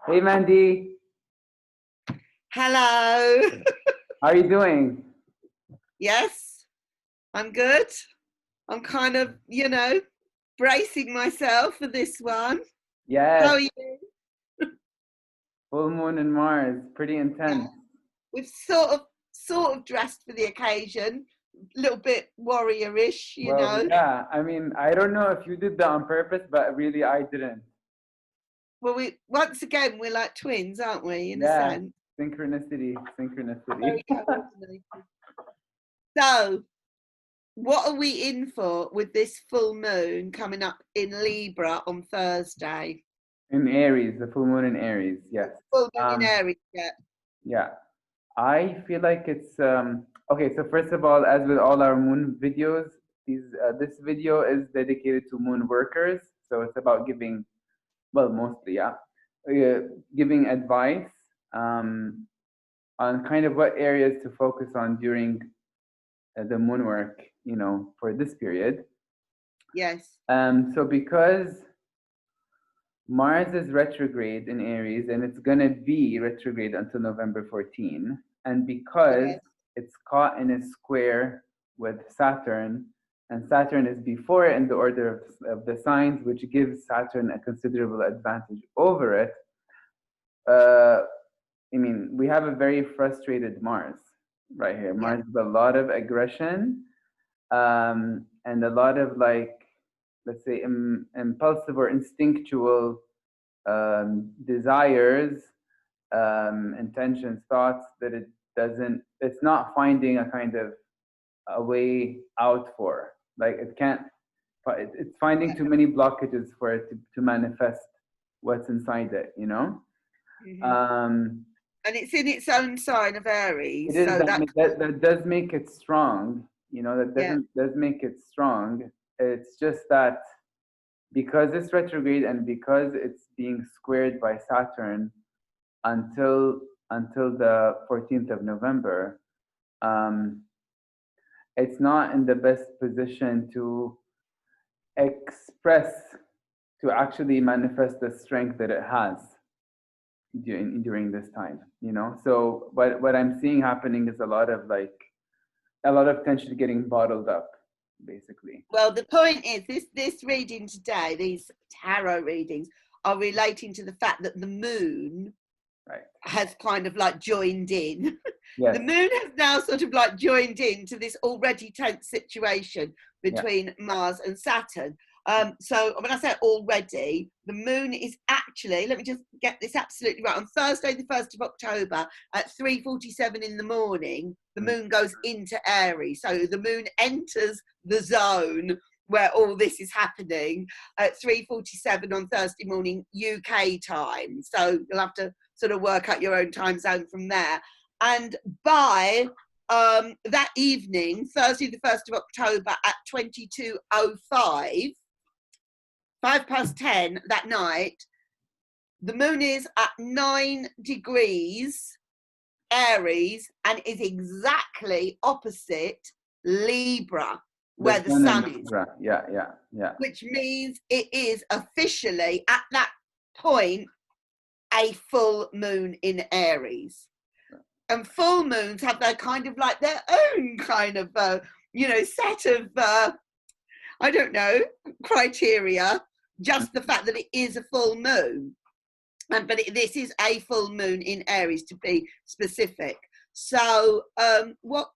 Hey Mandy, Hello. how are you doing? Yes, I'm good. I'm kind of, bracing myself for this one. How Yes, are you? full moon in Mars, pretty Yeah, intense. we've sort of dressed for the occasion. A little bit warrior-ish, Well, yeah, I mean, I don't know if you did that on purpose, but really I didn't. Well, we once again we're like twins, aren't we? In a Yeah, sense, synchronicity, synchronicity. very coordinated. So, what are we in for with this full moon coming up in Libra on Thursday? In Aries, the full moon in Aries, yes. Full moon in Um, Aries, yeah. yeah, I feel like it's okay. So first of all, as with all our moon videos, this video is dedicated to moon workers. So it's about giving, well, mostly, yeah, uh, giving advice um, on kind of what areas to focus on during the moon work, for this period. Yes. So because Mars is retrograde in Aries and it's going to be retrograde until November 14, and because Yes. it's caught in a square with Saturn, and Saturn is before it in the order of the signs, which gives Saturn a considerable advantage over it. Uh, I mean, we have a very frustrated Mars right here. Yeah. Mars has a lot of aggression and a lot of, like, let's say, impulsive or instinctual desires, intentions, thoughts that it's not finding a kind of a way out for. Like it can't, it's finding too many blockages for it to manifest what's inside it. Mhm. Um, And it's in its own sign of it Aries, is so that, that that does make it strong. That yeah, does make it strong. It's just that because it's retrograde and because it's being squared by Saturn until the 14th of November, um, it's not in the best position to express, to actually manifest the strength that it has during this time. So what I'm seeing happening is a lot of tension getting bottled up, basically. well, the point is this reading today, these tarot readings are relating to the fact that the moon Right. has kind of like joined in. The Yes. moon has now sort of like joined into this already tense situation Yeah. between Mars and Saturn. So when I say already, the moon is actually, let me just get this absolutely right, on Thursday, the 1st of October at 3:47 in the morning, the Mm. moon goes into Aries. So the moon enters the zone where all this is happening at 3:47 on Thursday morning UK time. So you'll have to sort of work out your own time zone from there. And by that evening, Thursday, the 1st of October at 22:05, 10 that night, the moon is at 9 degrees Aries and is exactly opposite Libra, The where the sun and sun is, Libra. Yeah, yeah, yeah. which means it is officially at that point a full moon in Aries. And full moons have their kind of like their own kind of set of I don't know, criteria. Just the fact that it is a full moon, but this is a full moon in Aries, to be specific. So what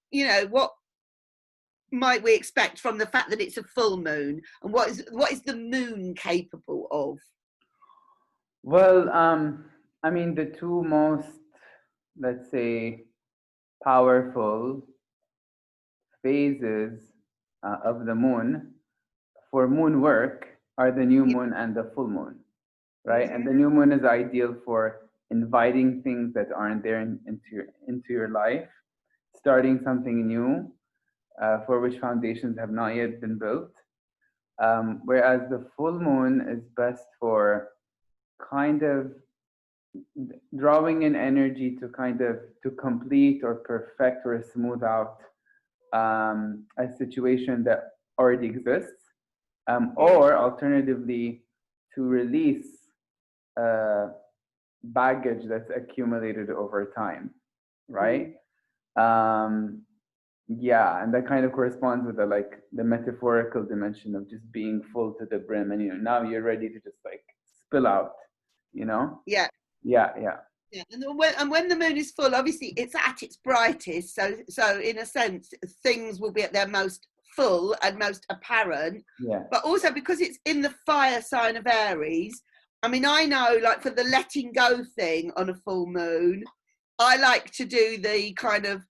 might we expect from the fact that it's a full moon, and what is the moon capable of? Well, I mean, the two most, let's say, powerful phases of the moon for moon work are the new Yeah. moon and the full moon, right? And Mm-hmm. the new moon is ideal for inviting things that aren't there into your life, starting something new, for which foundations have not yet been built. Whereas the full moon is best for kind of drawing in energy to kind of to complete or perfect or smooth out a situation that already exists, or alternatively to release uh, baggage that's accumulated over time, right? Um, yeah, and that kind of corresponds with the like the metaphorical dimension of just being full to the brim, and now you're ready to just like spill out, you know? Yeah. Yeah, yeah, Yeah, and when the moon is full, obviously it's at its brightest. So in a sense, things will be at their most full and most apparent. yeah, But also because it's in the fire sign of Aries. I mean, I know, like for the letting go thing on a full moon, I like to do the kind of,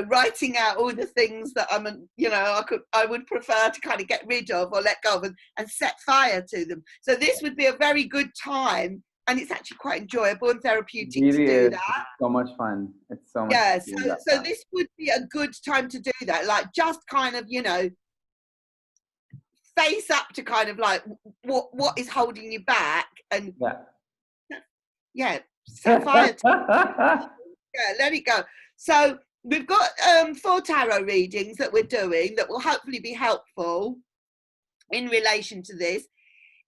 writing out all the things that I would prefer to kind of get rid of or let go of, and set fire to them. So this would be a very good time, and it's actually quite enjoyable and therapeutic to really do is. that. It's so much fun. It's so much Yeah, fun doing that. so this would be a good time to do that. Like just kind of, face up to kind of like what is holding you back, and Yeah. set fire to let it go. So we've got 4 tarot readings that we're doing that will hopefully be helpful in relation to this.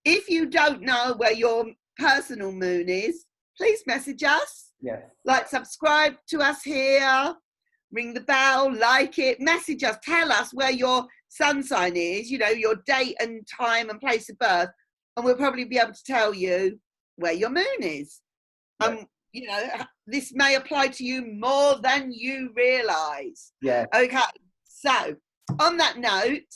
If you don't know where your personal moon is, please message us. Yes. Like, subscribe to us here, ring the bell, like it, message us, tell us where your sun sign is, your date and time and place of birth, and we'll probably be able to tell you where your moon is. Right. This may apply to you more than you realize. Yes. Okay, so on that note,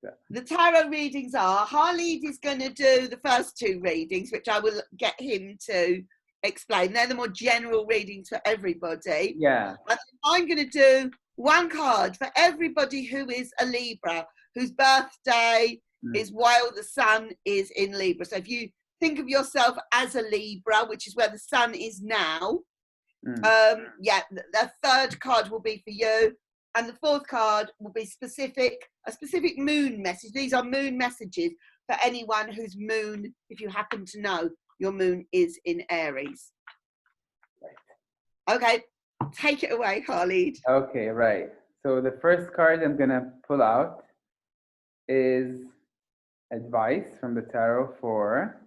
Yeah. the tarot readings are, Khalid is going to do the first 2 readings, which I will get him to explain. They're the more general readings for everybody. Yeah. And I'm going to do 1 card for everybody who is a Libra, whose birthday is while the sun is in Libra. So if you think of yourself as a Libra, which is where the sun is now, the 3rd card will be for you, and the 4th card will be a specific moon message. These are moon messages for anyone whose moon, if you happen to know your moon is in Aries. Okay, take it away, Khalid. Okay, right. So the first card I'm gonna pull out is advice from the tarot for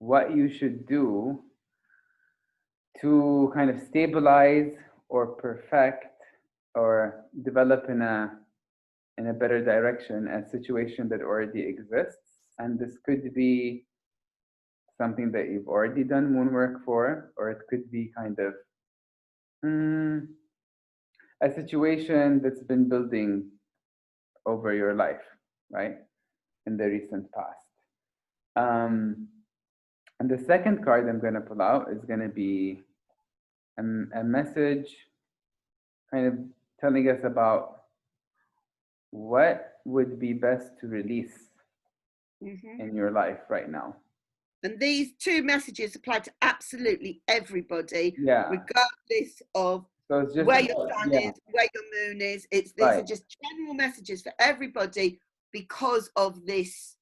what you should do to kind of stabilize or perfect or develop in a better direction a situation that already exists. And this could be something that you've already done moon work for, or it could be kind of a situation that's been building over your life, right, in the recent past. And the second card I'm going to pull out is going to be a message kind of telling us about what would be best to release in your life right now. And these 2 messages apply to absolutely everybody, Yeah. regardless of So it's just where your sun is, where your moon is. These are just general messages for everybody because of this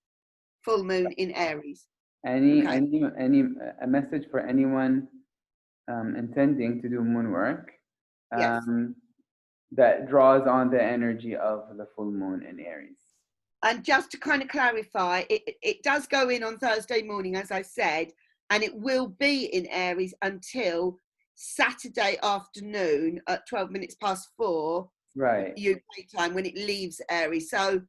full moon in Aries. A message for anyone intending to do moon work that draws on the energy of the full moon in Aries. And just to kind of clarify, it does go in on Thursday morning, as I said, and it will be in Aries until Saturday afternoon at 12 minutes past 4 UK time, when it leaves Aries. So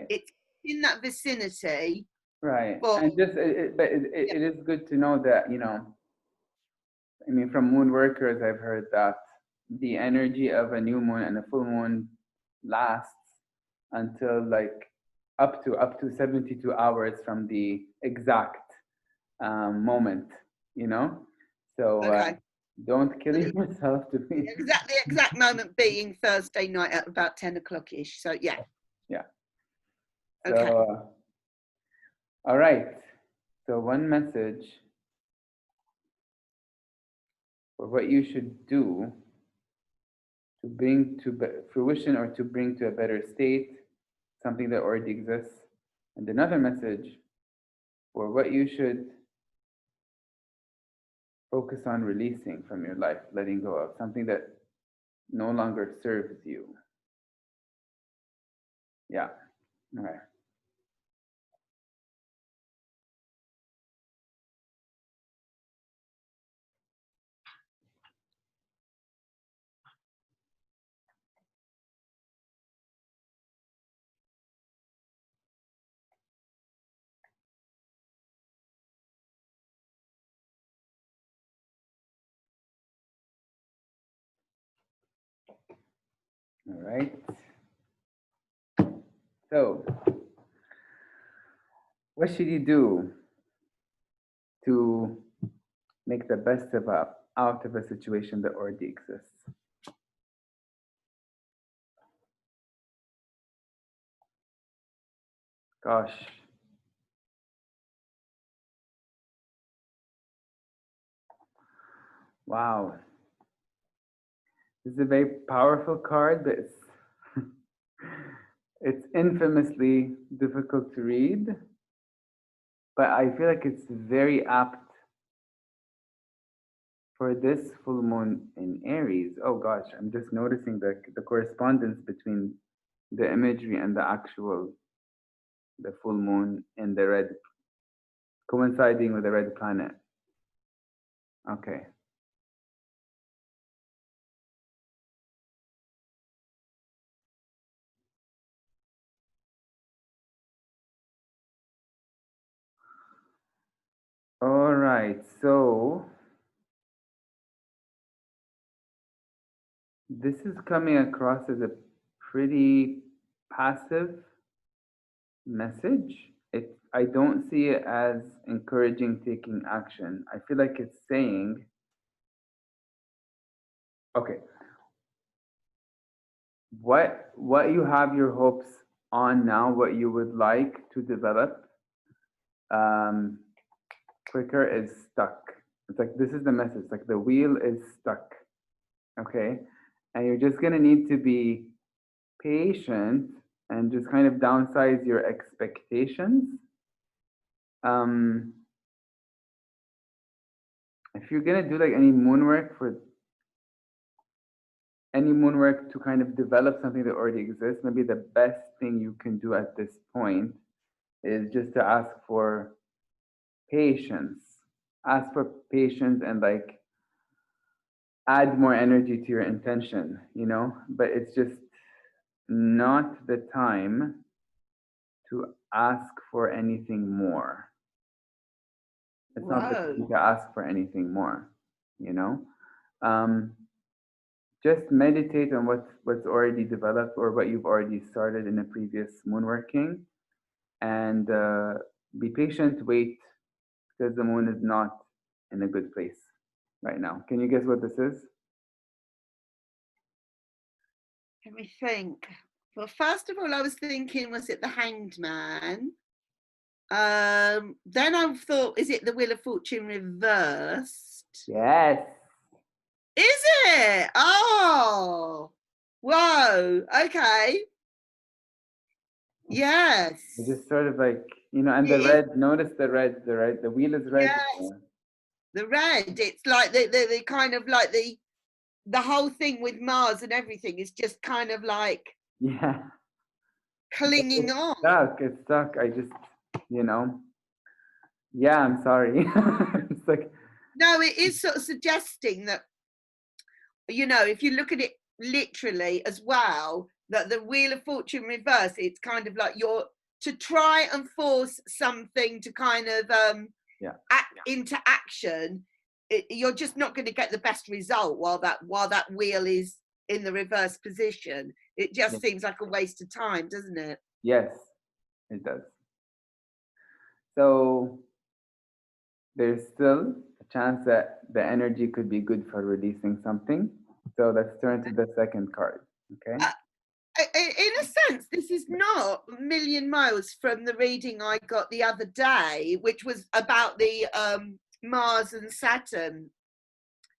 it's in that vicinity. Right. And just it is good to know that, I mean, from moon workers, I've heard that the energy of a new moon and a full moon lasts until like up to 72 hours from the exact moment, so don't kill yourself to be the exact moment being Thursday night at about 10 o'clock ish. So yeah. Okay. So all right, so one message for what you should do to bring to fruition or to bring to a better state something that already exists, and another message for what you should focus on releasing from your life, letting go of something that no longer serves you. Yeah. All right. All right. So, what should you do to make the best out of a situation that already exists? Gosh. Wow. This is a very powerful card, but it's infamously difficult to read. But I feel like it's very apt for this full moon in Aries. Oh gosh, I'm just noticing the correspondence between the imagery and the full moon in the red, coinciding with the red planet. Okay. All right, so this is coming across as a pretty passive message. I don't see it as encouraging taking action. I feel like it's saying, okay, what you have your hopes on now, what you would like to develop quicker is stuck. It's like this is the message, like the wheel is stuck. Okay, and you're just gonna need to be patient and just kind of downsize your expectations. If you're gonna do like any moon work to kind of develop something that already exists, maybe the best thing you can do at this point is just to ask for patience. Ask for patience and like add more energy to your intention, you know? But it's just not the time to ask for anything more. It's not the time Whoa. to ask for anything more, you know? Um, just meditate on what's already developed or what you've already started in a previous moon working, and be patient, wait, because the moon is not in a good place right now. Can you guess what this is? Let me think. Well, first of all, I was thinking, was it the Hanged Man? Then I thought, is it the Wheel of Fortune reversed? Yes. Is it? Oh, whoa. Okay. Yes. It's just sort of like, and the It is. red, notice the wheel is red. Yes. The red. It's like the kind of like the whole thing with Mars and everything is just kind of like Yeah. clinging It's on. stuck. It's stuck. Yeah, I'm sorry. It's like, No, it is sort of suggesting that, if you look at it literally as well, that the Wheel of Fortune reverse, it's kind of like you're to try and force something to kind of act into action. You're just not going to get the best result while that wheel is in the reverse position. It just seems like a waste of time, doesn't it? yes, it does. So there's still a chance that the energy could be good for releasing something. So let's turn to the second card. Okay. In a sense, this is not a million miles from the reading I got the other day, which was about the Mars and Saturn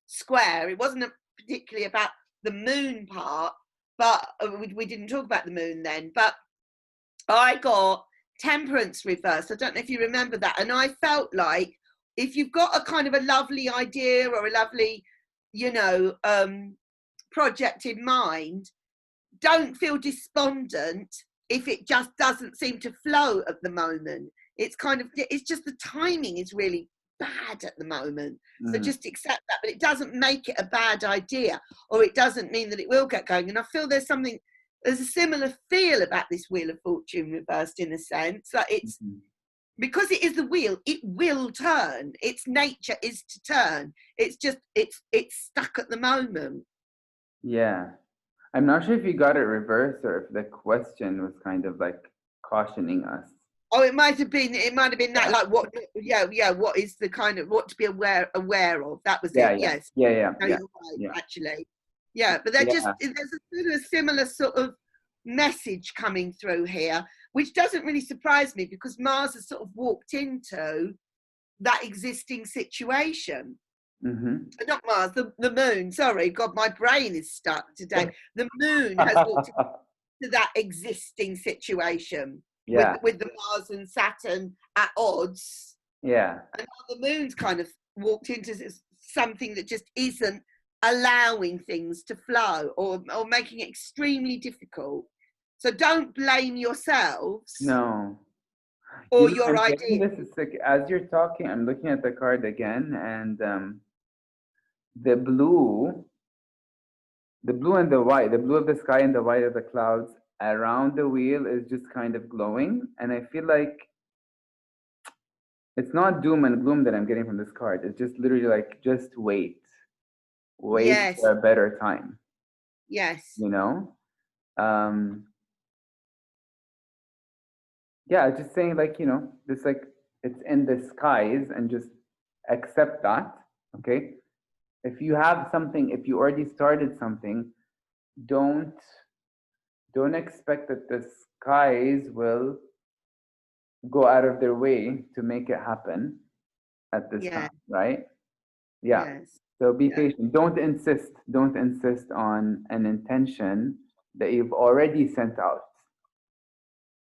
square. It wasn't particularly about the moon part, but we didn't talk about the moon then. But I got Temperance reversed. I don't know if you remember that. And I felt like if you've got a kind of a lovely idea or a lovely, project in mind, don't feel despondent if it just doesn't seem to flow at the moment. It's just the timing is really bad at the moment. So just accept that, but it doesn't make it a bad idea, or it doesn't mean that it will get going. And I feel there's a similar feel about this Wheel of Fortune reversed, in a sense. Like it's because it is the wheel, it will turn. Its nature is to turn. It's just it's stuck at the moment. Yeah. I'm not sure if you got it reversed or if the question was kind of like cautioning us. Oh, it might have been. It might have been that. Yeah. Like what? Yeah, yeah. What is the kind of what to be aware of? That was Yeah, it. yeah, Yes. yeah, yeah, No, yeah, you're right. yeah, Actually, yeah. But they're just yeah. there's a sort of similar sort of message coming through here, which doesn't really surprise me because Mars has sort of walked into that existing situation. Mm-hmm. Not Mars, the moon. Sorry, God, my brain is stuck today. The moon has walked into that existing situation with Yeah, the Mars and Saturn at odds, yeah. and now the moon's kind of walked into something that just isn't allowing things to flow or making it extremely difficult. So don't blame yourselves No. You or know, your I'm getting idea. this. It's like as you're talking, I'm looking at the card again, and the blue, the blue and the white, the blue of the sky and the white of the clouds around the wheel is just kind of glowing, and I feel like it's not doom and gloom that I'm getting from this card. It's just literally like just wait Yes, for a better time. yes, You know, um, yeah, just saying like just like it's in the skies and just accept that. Okay, if you have something, if you already started something, don't don't expect that the skies will go out of their way to make it happen at this yeah, time, right? Yeah. yes, So be yeah, patient. Don't insist on an intention that you've already sent out,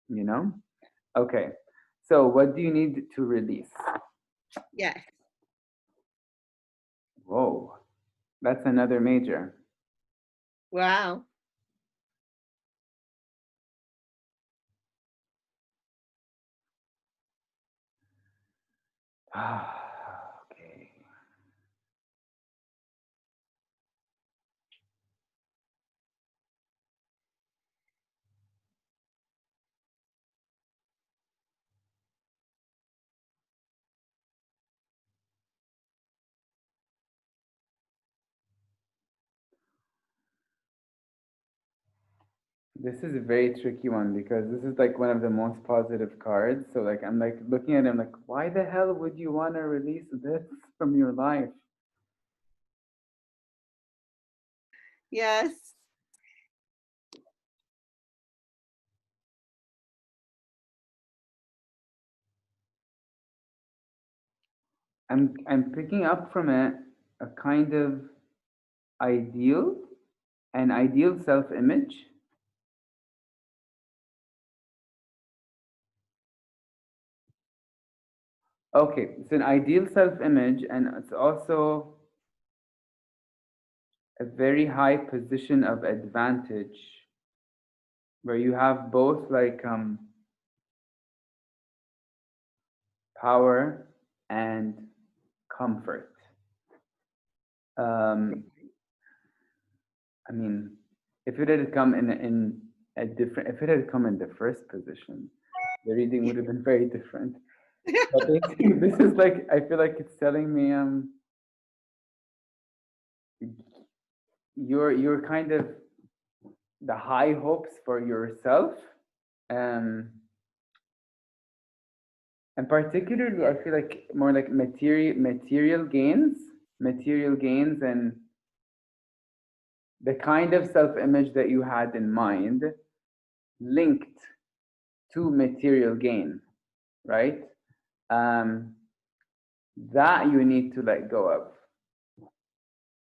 you know? Okay. So what do you need to release? yeah. Whoa. That's another major. Wow. Okay. This is a very tricky one because this is like one of the most positive cards. So like I'm like looking at it, I'm like, why the hell would you want to release this from your life? Yes. I'm picking up from it a kind of ideal, an ideal self-image. Okay, it's an ideal self-image, and it's also a very high position of advantage where you have both like power and comfort. Um, I mean, if it had come in a different, if it had come in the first position, the reading would have been very different. But basically, this is like I feel like it's telling me you're kind of the high hopes for yourself, um, and particularly I feel like more like material gains, and the kind of self-image that you had in mind linked to material gain, right? Um, that you need to let go of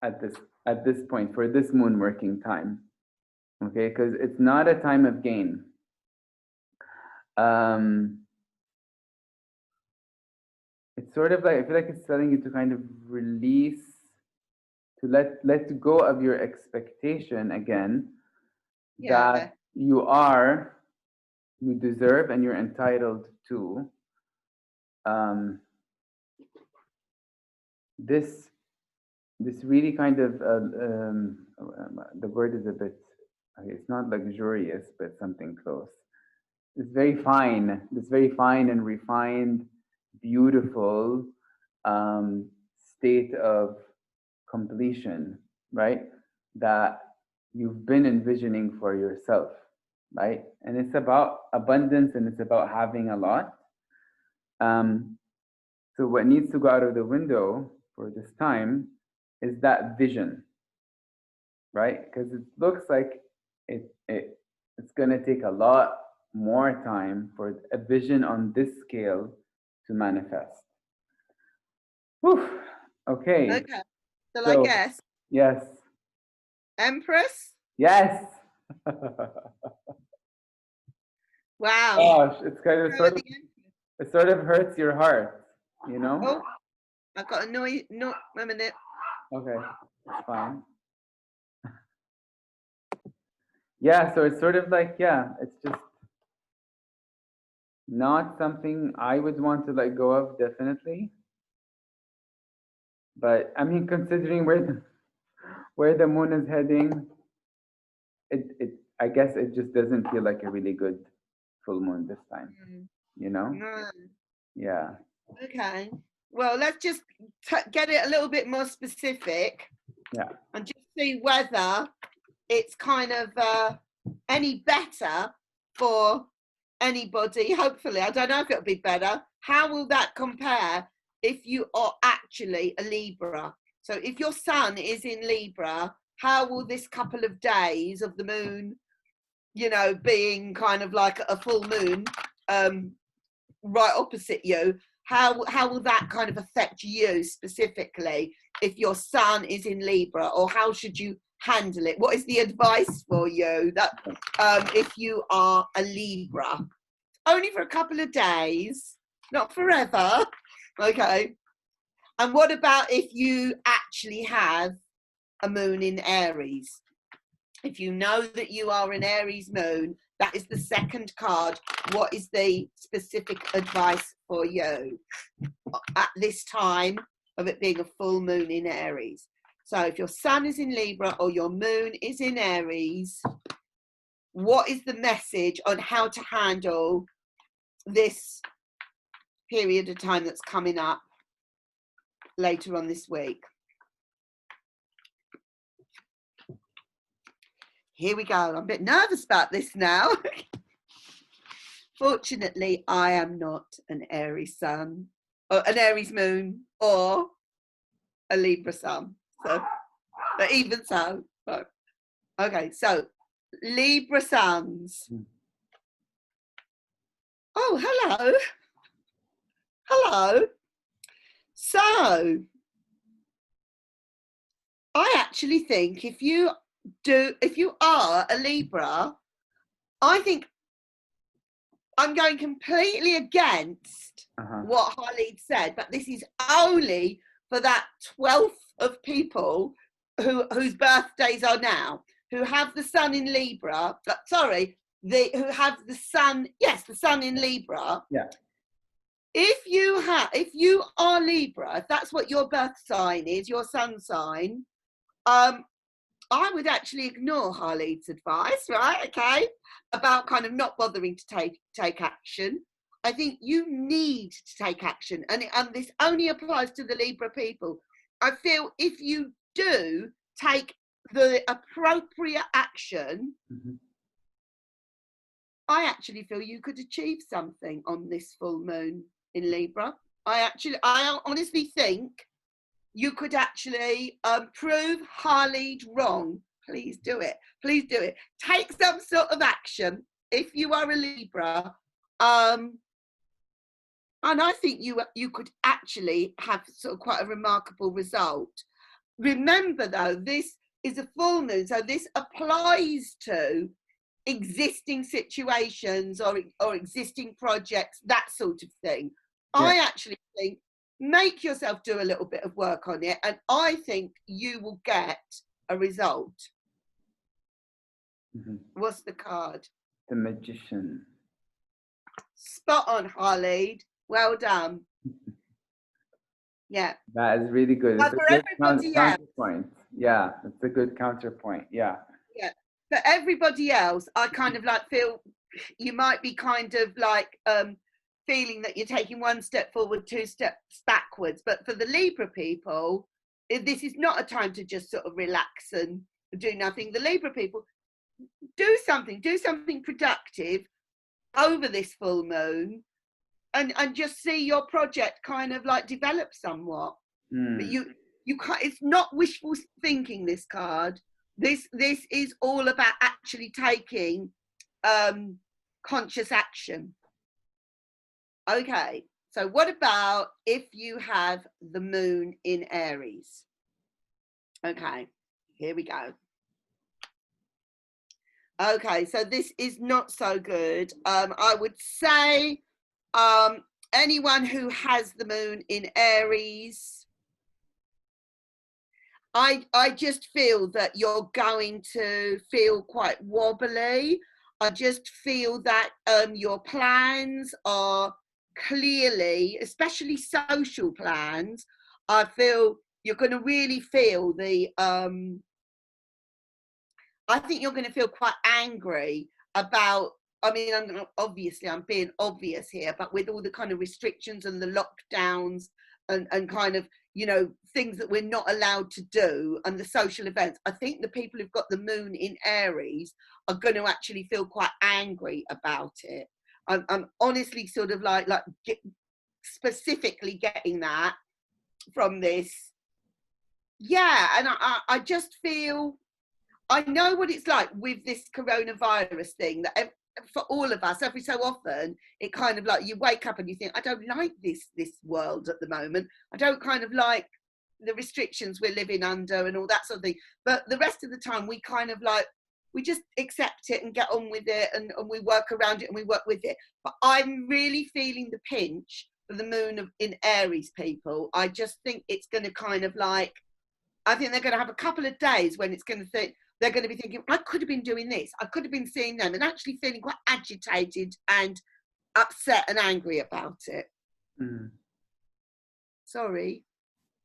at this point for this moon working time, okay? Because it's not a time of gain. Um, it's sort of like I feel like it's telling you to kind of release, to let go of your expectation again Yeah. that you deserve and you're entitled to this this really kind of the word is a bit okay, it's not luxurious but something close. It's very fine. This very fine and refined, beautiful state of completion, right? That you've been envisioning for yourself, right? And it's about abundance and it's about having a lot. Um, so what needs to go out of the window for this time is that vision, right? Because it looks like it's going to take a lot more time for a vision on this scale to manifest. Whew. Okay, Okay. So I so guess yes, Empress. yes. Wow. Gosh, it's kind of Go with sort of, the Empress. it sort of hurts your heart, you know? Oh, I've got a noise. No, a minute. Okay, it's fine. Yeah, so it's sort of like, yeah, it's just not something I would want to let go of, definitely. But I mean, considering where the moon is heading, it I guess it just doesn't feel like a really good full moon this time, Mm, you know? no. Yeah. Okay. Well, let's just get it a little bit more specific. Yeah. And just see whether it's kind of any better for anybody. Hopefully, I don't know if it'll be better. How will that compare if you are actually a Libra? So if your sun is in Libra, how will this couple of days of the moon, you know, being kind of like a full moon, right opposite you, how will that kind of affect you specifically if your sun is in Libra, or how should you handle it? What is the advice for you that if you are a Libra? Only for a couple of days, not forever. Okay. And what about if you actually have a moon in Aries? If you know that you are an Aries moon, that is the second card. What is the specific advice for you at this time of it being a full moon in Aries? So if your sun is in Libra or your moon is in Aries, what is the message on how to handle this period of time that's coming up later on this week? Here we go. I'm a bit nervous about this now. Fortunately, I am not an Aries sun, or an Aries moon, or a Libra sun. So, but even so, okay. So, Libra suns. Oh, hello, hello. So, I actually think if you are a Libra, I think I'm going completely against what Khalid said, but this is only for that 12th of people whose birthdays are now, who have the sun in Libra. Sorry, who have the sun. Yes, the sun in Libra. Yeah. If you are Libra, if that's what your birth sign is, your sun sign, I would actually ignore Khalid's advice, right? Okay, about kind of not bothering to take action. I think you need to take action, and this only applies to the Libra people. I feel if you do take the appropriate action, I actually feel you could achieve something on this full moon in Libra. I honestly think you could actually prove Khalid wrong. Please do it. Please do it. Take some sort of action if you are a Libra. And I think you could actually have sort of quite a remarkable result. Remember, though, this is a full moon, so this applies to existing situations or existing projects, that sort of thing. Yeah. I actually think make yourself do a little bit of work on it, and I think you will get a result. What's the card? The Magician. Spot on, Khalid. Well done. Yeah. That is really good. But for everybody else, counterpoint. Yeah, it's a good counterpoint. Yeah. Yeah. For everybody else, I kind of like feel you might be kind of like feeling that you're taking one step forward, two steps backwards. But for the Libra people, this is not a time to just sort of relax and do nothing. The Libra people, do something productive over this full moon, and just see your project kind of like develop somewhat. But you can't, it's not wishful thinking, this card. This is all about actually taking conscious action. Okay, so what about if you have the moon in Aries? Okay, here we go. Okay, so this is not so good. I would say anyone who has the moon in Aries, I just feel that you're going to feel quite wobbly. I just feel that your plans are clearly, especially social plans, I feel you're going to really feel the I think you're going to feel quite angry about, I mean, I'm being obvious here, but with all the kind of restrictions and the lockdowns and kind of, you know, things that we're not allowed to do and the social events, I think the people who've got the moon in Aries are going to actually feel quite angry about it. I'm honestly sort of specifically getting that from this. Yeah, and I just feel, I know what it's like with this coronavirus thing, that for all of us, every so often, it kind of like you wake up and you think, I don't like this world at the moment. I don't kind of like the restrictions we're living under and all that sort of thing. But the rest of the time, we kind of like, we just accept it and get on with it, and we work around it and we work with it. But I'm really feeling the pinch for the moon in Aries people. I just think it's going to kind of like, I think they're going to have a couple of days when it's going to think, they're going to be thinking, I could have been doing this, I could have been seeing them, and actually feeling quite agitated and upset and angry about it. Sorry,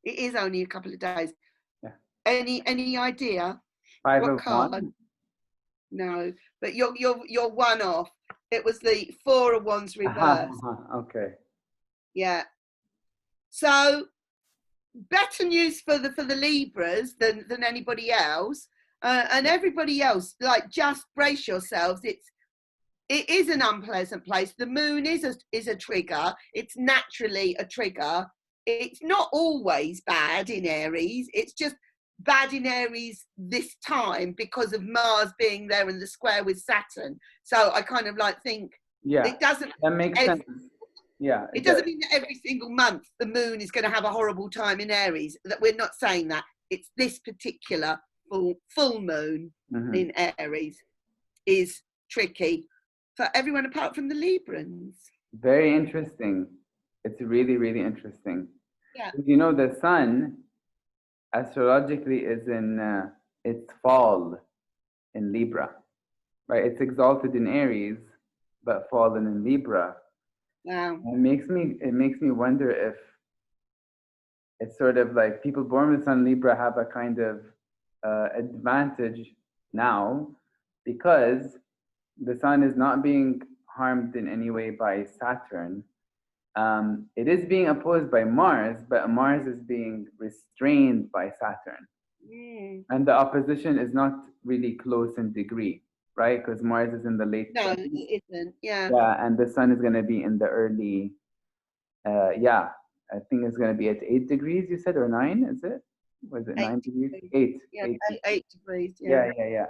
it is only a couple of days. Yeah. Any idea? Five What of card? Wands? No, but you're one off. It was the Four of Wands reversed. Okay. Yeah. So better news for the Libras than anybody else. And everybody else, like, just brace yourselves. It is an unpleasant place. The moon is a trigger. It's naturally a trigger. It's not always bad in Aries. It's just bad in Aries this time because of Mars being there in the square with Saturn. So I kind of like think, yeah, it doesn't, that makes sense. Yeah, it doesn't mean that every single month the moon is going to have a horrible time in Aries. That we're not saying that. It's this particular full moon in Aries is tricky for everyone apart from the Librans. Very interesting. It's really, really interesting. Yeah. You know, the sun astrologically is in its fall in Libra, right? It's exalted in Aries, but fallen in Libra. Wow. It makes me wonder if it's sort of like people born with Sun Libra have a kind of advantage now because the Sun is not being harmed in any way by Saturn. It is being opposed by Mars, but Mars is being restrained by Saturn. And the opposition is not really close in degree, right? Because Mars is in the late. No, 20s. It isn't. Yeah. Yeah, and the Sun is going to be in the early. I think it's going to be at 8 degrees. You said, or 9? Is it? Was it 9 degrees? 8. Yeah, 8 degrees. Yeah.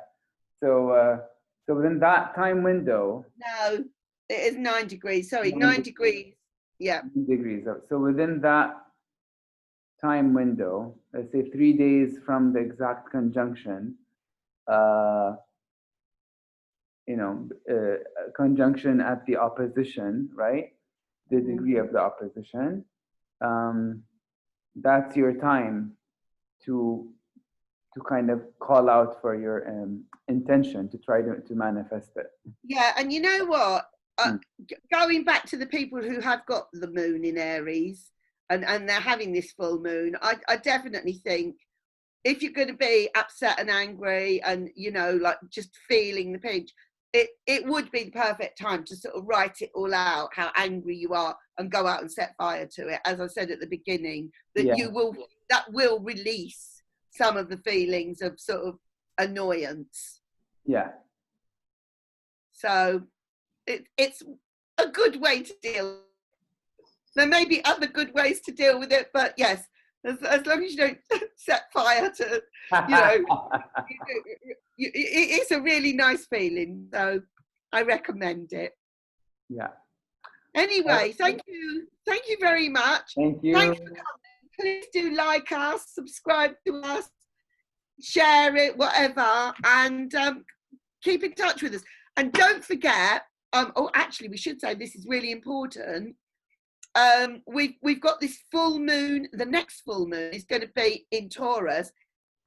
So within that time window. No, it is 9 degrees. Sorry, 9 degrees. Yeah. 9 degrees. So within that time window, let's say 3 days from the exact conjunction, conjunction at the opposition, right? The degree of the opposition. That's your time to kind of call out for your intention to try to manifest it. Yeah, and you know what? Going back to the people who have got the moon in Aries and they're having this full moon, I definitely think if you're going to be upset and angry and, you know, like just feeling the pinch, it would be the perfect time to sort of write it all out, how angry you are, and go out and set fire to it. As I said at the beginning, that that will release some of the feelings of sort of annoyance. Yeah. So it's a good way to deal. There may be other good ways to deal with it, but yes, as long as you don't set fire to, you know, it's a really nice feeling. So I recommend it. Yeah. Anyway, thank you very much. Thank you. Thanks for coming. Please do like us, subscribe to us, share it, whatever, and keep in touch with us. And don't forget, oh, actually, we should say this is really important. We've got this full moon. The next full moon is going to be in Taurus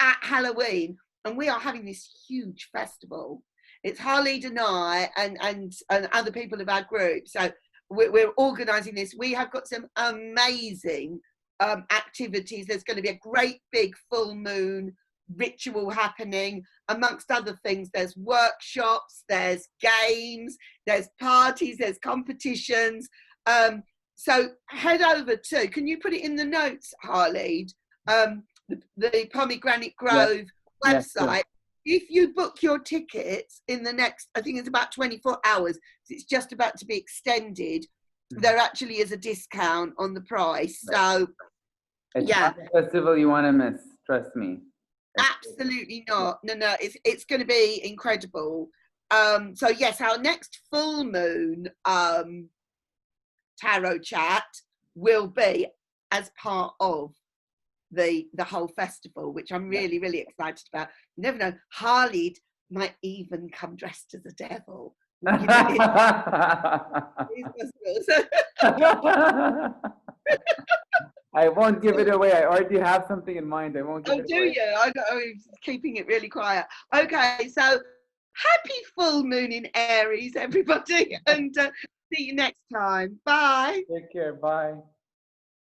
at Halloween, and we are having this huge festival. It's Harleed and I and other people of our group. So we're organising this. We have got some amazing activities. There's going to be a great big full moon ritual happening. Amongst other things, there's workshops, there's games, there's parties, there's competitions. So head over to, can you put it in the notes, Harleed? The Pomegranate Grove website. Yes, if you book your tickets in the next, I think it's about 24 hours, it's just about to be extended, there actually is a discount on the price. So, it's not a festival you want to miss, trust me. Absolutely not. No, it's going to be incredible. So yes, our next full moon tarot chat will be as part of the whole festival, which I'm really, really excited about. You never know, Harleed might even come dressed as a devil. You know, I won't give it away. I already have something in mind. I won't give it away. Oh, do you? I'm keeping it really quiet. Okay, so happy full moon in Aries, everybody, and see you next time. Bye. Take care. Bye.